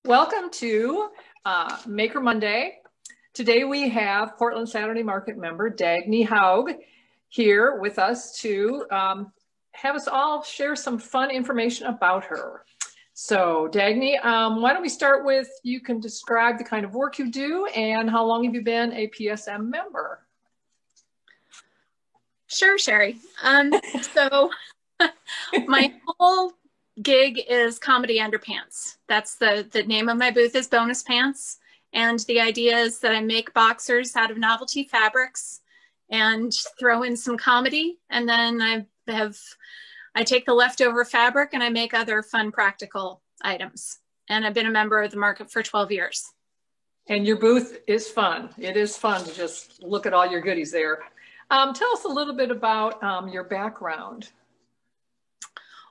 Welcome to Maker Monday. Today we have Portland Saturday Market member Dagny Haug here with us to have us all share some fun information about her. So Dagny, why don't we start with, you can describe the kind of work you do and how long have you been a PSM member? Sure, Sherry. So my whole gig is Comedy Underpants. That's the name of my booth is Bonus Pants. And the idea is that I make boxers out of novelty fabrics and throw in some comedy. And then I take the leftover fabric and I make other fun practical items. And I've been a member of the market for 12 years. And your booth is fun. It is fun to just look at all your goodies there. Tell us a little bit about your background.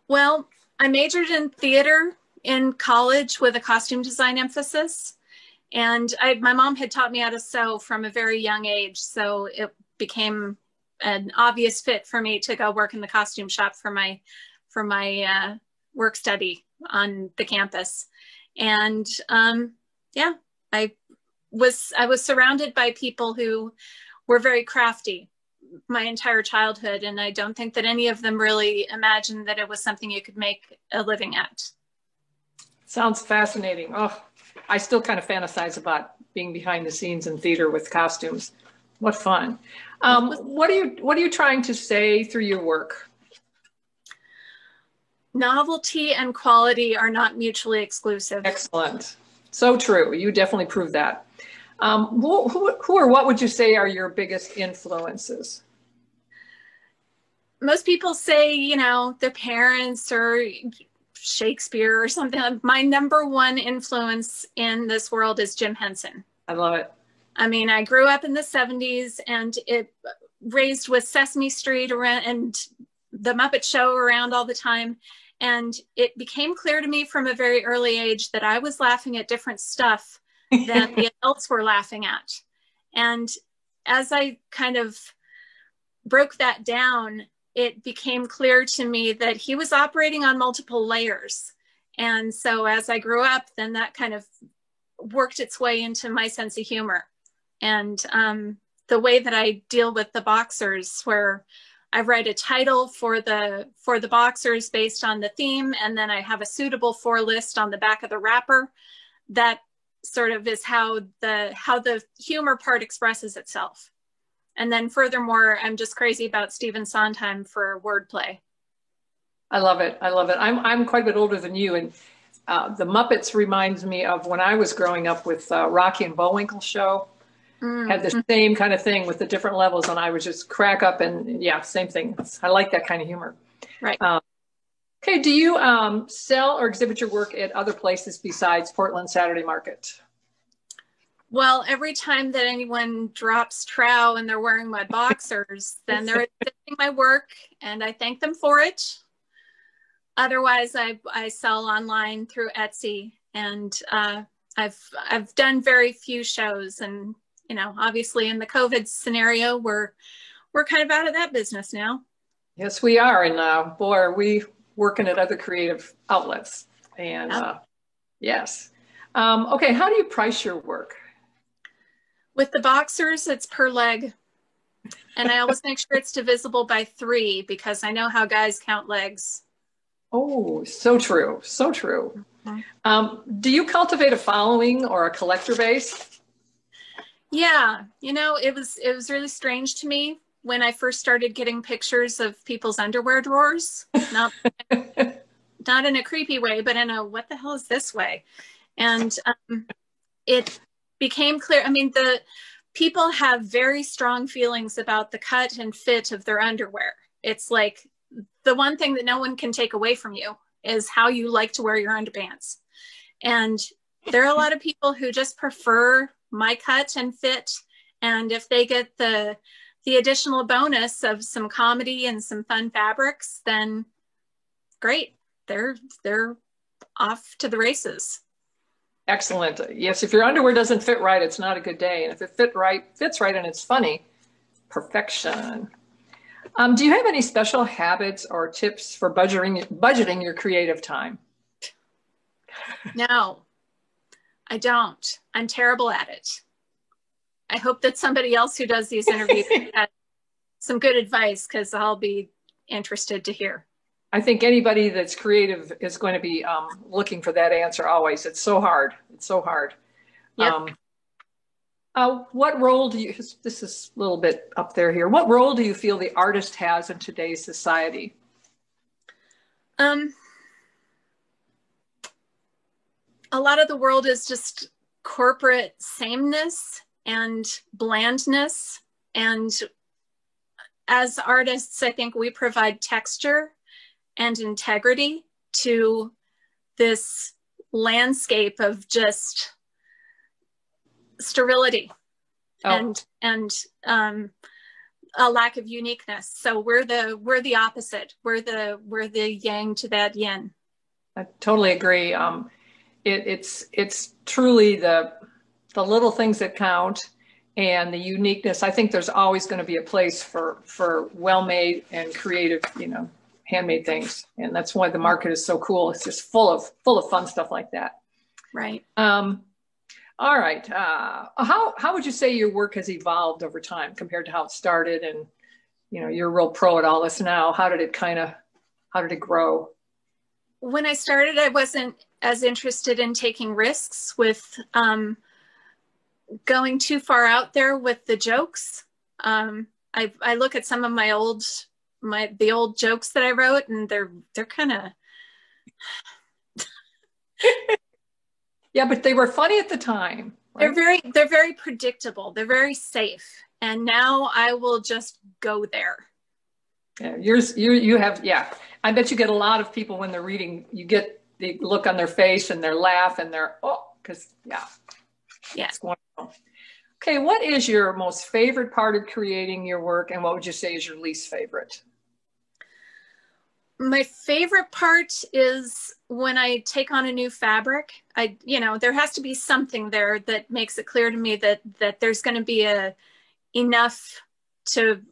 Well, I majored in theater in college with a costume design emphasis. And my mom had taught me how to sew from a very young age. So it became an obvious fit for me to go work in the costume shop for my work study on the campus. And yeah, I was surrounded by people who were very crafty my entire childhood, and I don't think that any of them really imagined that it was something you could make a living at. Sounds fascinating. Oh, I still kind of fantasize about being behind the scenes in theater with costumes. What fun. What are you trying to say through your work? Novelty and quality are not mutually exclusive. Excellent. So true. You definitely proved that. Who or what would you say are your biggest influences? Most people say, their parents or Shakespeare or something. My number one influence in this world is Jim Henson. I love it. I mean, I grew up in the 70s and raised with Sesame Street around and the Muppet Show around all the time. And it became clear to me from a very early age that I was laughing at different stuff than the adults were laughing at. And as I kind of broke that down, it became clear to me that he was operating on multiple layers. And so as I grew up, then that kind of worked its way into my sense of humor. And the way that I deal with the boxers, where I write a title for the boxers based on the theme, and then I have a suitable for list on the back of the wrapper. That sort of is how the humor part expresses itself. And then furthermore, I'm just crazy about Stephen Sondheim for wordplay. I love it. I love it. I'm quite a bit older than you, and the Muppets reminds me of when I was growing up with Rocky and Bullwinkle show. Had the same kind of thing with the different levels, and I would just crack up, and yeah, same thing. I like that kind of humor. Right. Okay, do you sell or exhibit your work at other places besides Portland Saturday Market? Well, every time that anyone drops trow and they're wearing my boxers, then they're exhibiting my work, and I thank them for it. Otherwise, I sell online through Etsy, and I've done very few shows, and obviously in the COVID scenario, we're kind of out of that business now. Yes, we are, and boy, are we working at other creative outlets. And yes. Okay, how do you price your work? With the boxers, it's per leg. And I always make sure it's divisible by 3 because I know how guys count legs. Oh, so true. So true. Do you cultivate a following or a collector base? Yeah. It was really strange to me when I first started getting pictures of people's underwear drawers. Not in a creepy way, but in a what the hell is this way? And it became clear. I mean, the people have very strong feelings about the cut and fit of their underwear. It's like the one thing that no one can take away from you is how you like to wear your underpants. And there are a lot of people who just prefer my cut and fit. And if they get the additional bonus of some comedy and some fun fabrics, then great. They're off to the races. Excellent. Yes, if your underwear doesn't fit right, it's not a good day. And if it fits right, and it's funny, perfection. Do you have any special habits or tips for budgeting your creative time? No. I don't. I'm terrible at it. I hope that somebody else who does these interviews has some good advice, because I'll be interested to hear. I think anybody that's creative is going to be looking for that answer always. It's so hard. It's so hard. Yep. What role do you, this is a little bit up there here, what role do you feel the artist has in today's society? A lot of the world is just corporate sameness and blandness. And as artists, I think we provide texture and integrity to this landscape of just sterility and a lack of uniqueness. So we're the opposite. We're the yang to that yin. I totally agree. It's truly the little things that count and the uniqueness. I think there's always going to be a place for well-made and creative, handmade things. And that's why the market is so cool. It's just full of fun stuff like that. Right. All right. How would you say your work has evolved over time compared to how it started? And, you're a real pro at all this now. How did it grow? When I started, I wasn't as interested in taking risks with going too far out there with the jokes. I look at some of the old jokes that I wrote, and they're kind of yeah, but they were funny at the time. Right? They're very predictable. They're very safe. And now I will just go there. Yeah, you have, yeah. I bet you get a lot of people when they're reading, you get the look on their face and their laugh and their, because yeah. It's wonderful. Okay, what is your most favorite part of creating your work, and what would you say is your least favorite? My favorite part is when I take on a new fabric. There has to be something there that makes it clear to me that there's going to be enough to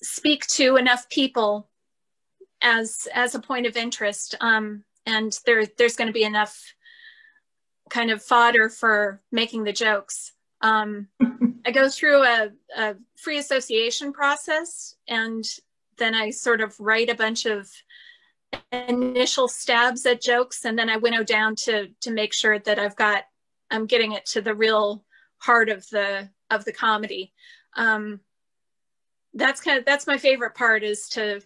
speak to enough people as a point of interest. And there's going to be enough kind of fodder for making the jokes. I go through a free association process, and then I sort of write a bunch of initial stabs at jokes, and then I winnow down to make sure that I'm getting it to the real heart of the comedy. That's my favorite part, is to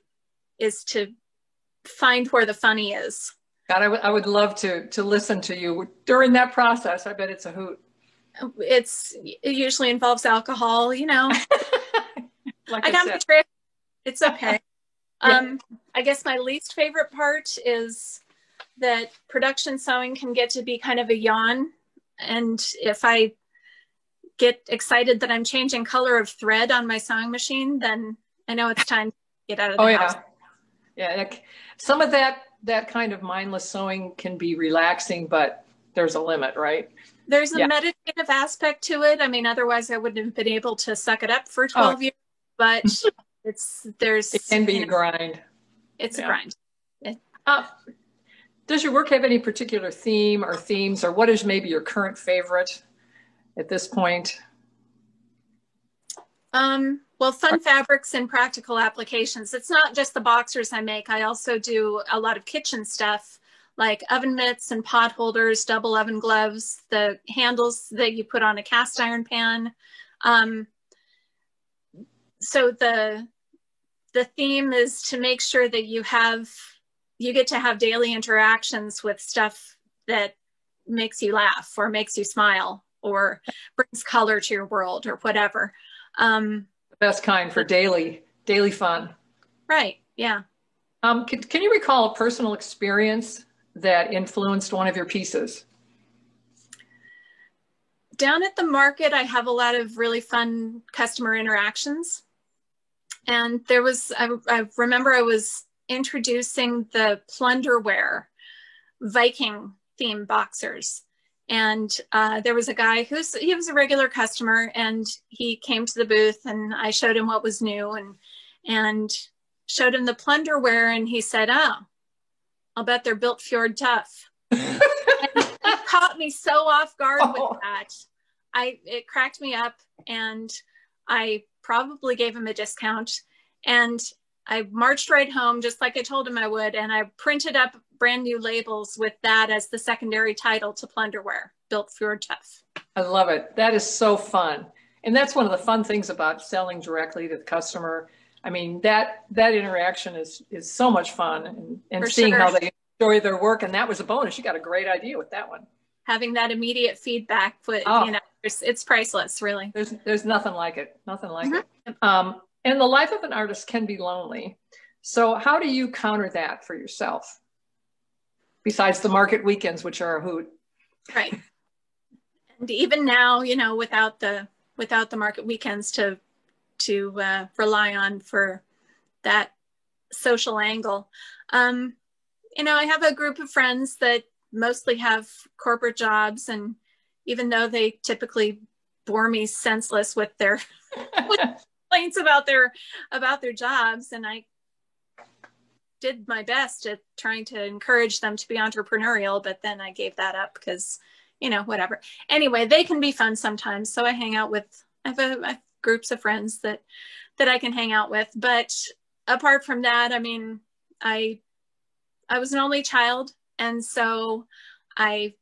find where the funny is. God, I would love to listen to you during that process. I bet it's a hoot. It usually involves alcohol, Like I got the trick. It's okay. Yeah. I guess my least favorite part is that production sewing can get to be kind of a yawn. And if I get excited that I'm changing color of thread on my sewing machine, then I know it's time to get out of the house. Yeah. Some of that kind of mindless sewing can be relaxing, but there's a limit, right? There's a meditative aspect to it. I mean, otherwise I wouldn't have been able to suck it up for 12 years, but it can be a grind. It's a grind. Does your work have any particular theme or themes, or what is maybe your current favorite at this point? Well, fun fabrics and practical applications. It's not just the boxers I make. I also do a lot of kitchen stuff, like oven mitts and pot holders, double oven gloves, the handles that you put on a cast iron pan. So the theme is to make sure that you get to have daily interactions with stuff that makes you laugh or makes you smile or brings color to your world or whatever. The best kind for daily fun. Right. Yeah. Can you recall a personal experience that influenced one of your pieces? Down at the market, I have a lot of really fun customer interactions. And I remember I was introducing the Plunderwear Viking theme boxers. And there was a guy he was a regular customer, and he came to the booth, and I showed him what was new and showed him the Plunderwear, and he said, "Oh, I'll bet they're built fjord tough." And caught me so off guard with that. It cracked me up, and I probably gave him a discount, and I marched right home just like I told him I would, and I printed up brand new labels with that as the secondary title to Plunderwear, Built Fjord Tough. I love it. That is so fun. And that's one of the fun things about selling directly to the customer. I mean, that interaction is so much fun, and seeing how they enjoy their work. And that was a bonus. You got a great idea with that one. Having that immediate feedback, you know, it's priceless, really. There's nothing like it. Nothing like it. And the life of an artist can be lonely. So how do you counter that for yourself? Besides the market weekends, which are a hoot. Right. And even now, you know, without the market weekends to rely on for that social angle. You know, I have a group of friends that mostly have corporate jobs, and even though they typically bore me senseless with their complaints about their jobs, and I did my best at trying to encourage them to be entrepreneurial, but then I gave that up because, you know, whatever. Anyway, they can be fun sometimes. So I have groups of friends that I can hang out with. But apart from that, I mean, I was an only child. And so I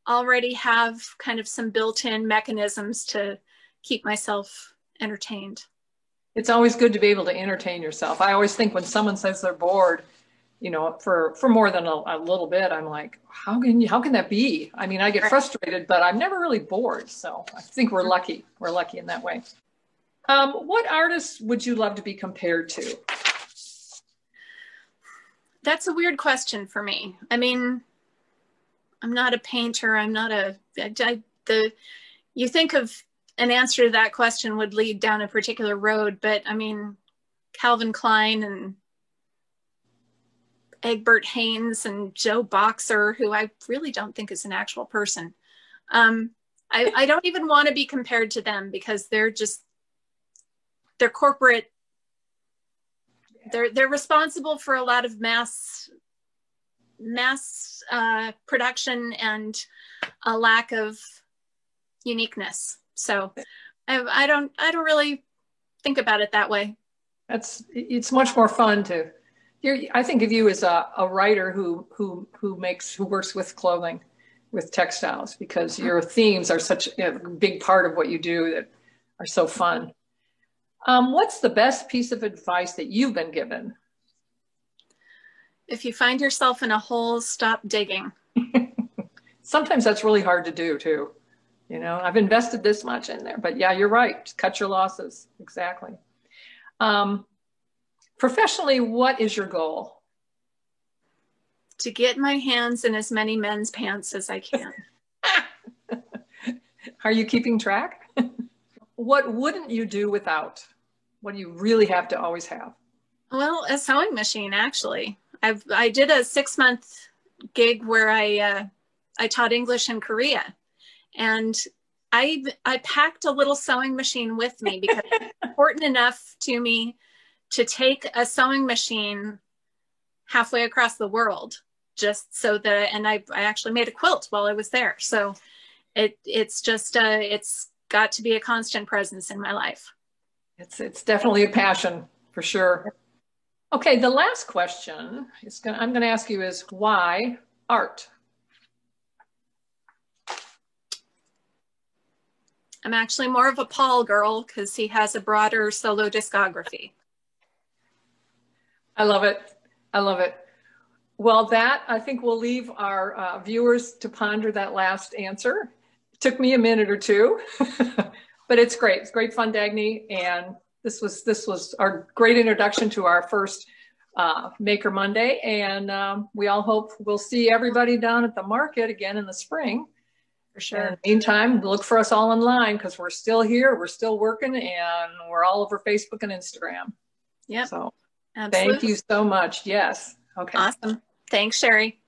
already have kind of some built-in mechanisms to keep myself entertained. It's always good to be able to entertain yourself. I always think when someone says they're bored, you know, for more than a little bit, I'm like, how can that be? I mean, I get frustrated, but I'm never really bored. So I think we're lucky. We're lucky in that way. What artists would you love to be compared to? That's a weird question for me. I mean, I'm not a painter. I'm not you think of an answer to that question would lead down a particular road, but I mean, Calvin Klein and Egbert Haynes and Joe Boxer, who I really don't think is an actual person. I don't even want to be compared to them because they're corporate. They're responsible for a lot of mass production and a lack of uniqueness. So I don't really think about it that way. It's much more fun to. I think of you as a writer who works with clothing, with textiles, because your themes are such a big part of what you do that are so fun. What's the best piece of advice that you've been given? If you find yourself in a hole, stop digging. Sometimes that's really hard to do too. You know, I've invested this much in there, but yeah, you're right. Just cut your losses. Exactly. Professionally, what is your goal? To get my hands in as many men's pants as I can. Are you keeping track? What wouldn't you do without? What do you really have to always have? Well, a sewing machine, actually. I did a 6-month gig where I taught English in Korea. And I packed a little sewing machine with me because it's important enough to me to take a sewing machine halfway across the world, just so that, and I actually made a quilt while I was there. So it's got to be a constant presence in my life. It's definitely a passion for sure. Okay, the last question I'm going to ask you is why art? I'm actually more of a Paul girl because he has a broader solo discography. I love it. I love it. Well, I think we'll leave our viewers to ponder that last answer. It took me a minute or two, but it's great. It's great fun, Dagny. And this was our great introduction to our first Maker Monday. And we all hope we'll see everybody down at the market again in the spring. For sure. In the meantime, look for us all online because we're still here. We're still working and we're all over Facebook and Instagram. Yeah. So absolutely. Thank you so much. Yes. Okay. Awesome. Thanks, Sherry.